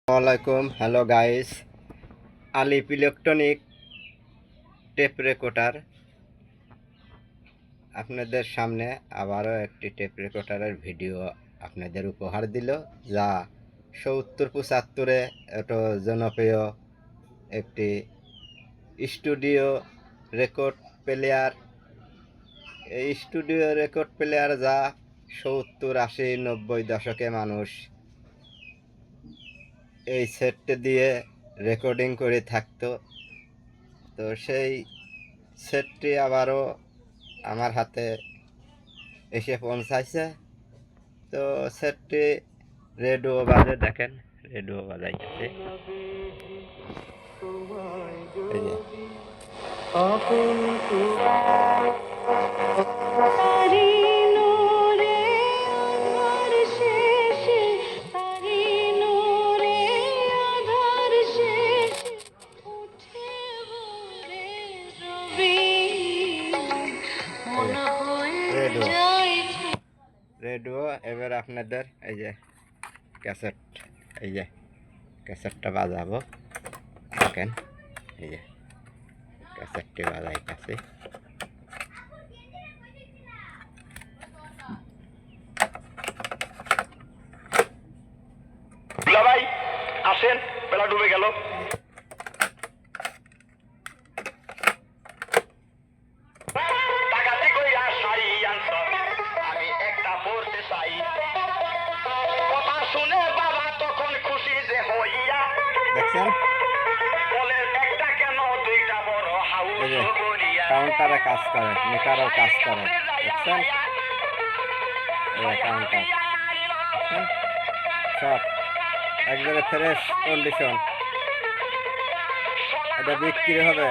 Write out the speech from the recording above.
আসসালামাইকুম, hello guys. আলিপ electronic tape recorder আপনাদের সামনে আবারও একটি টেপ রেকর্ডারের ভিডিও আপনাদের উপহার দিল, যা 70-75-এ এত জনপ্রিয় একটি স্টুডিও রেকর্ড প্লেয়ার। এই স্টুডিও রেকর্ড প্লেয়ার যা 70, 80, 90 দশকে মানুষ এই সেটটি দিয়ে রেকর্ডিং করে থাকতো। তো সেই সেটটি আবারও আমার হাতে এসে পৌঁছাইছে। তো সেটটি রেডিও বাজে, দেখেন রেডিও বাজাইতেছে। এই যে রেডিও রেডিও এবার আপনাদের এই যে ক্যাসেট, এই যে ক্যাসেটটা বাজাবো, দেখেন এই যে ক্যাসেটটি বাজাইতেছে। ভাই আসেন, বেলা ডুবে গেল। টাকাতি কইরা শাড়ি আনছ, আমি একটা পড়তে চাই। কথা শুনে বাবা তখন খুশি যে হইয়া, দেখছেন বলে একটা কেন দুইটা বড় হাউস এই যে করিয়া। কাউন্টারে কাজ করে, মিটারও কাজ করে, দেখছেন এই যে কাউন্টার, দেখছেন সব একবারে ফ্রেশ কন্ডিশন। এটা বিক্রি হবে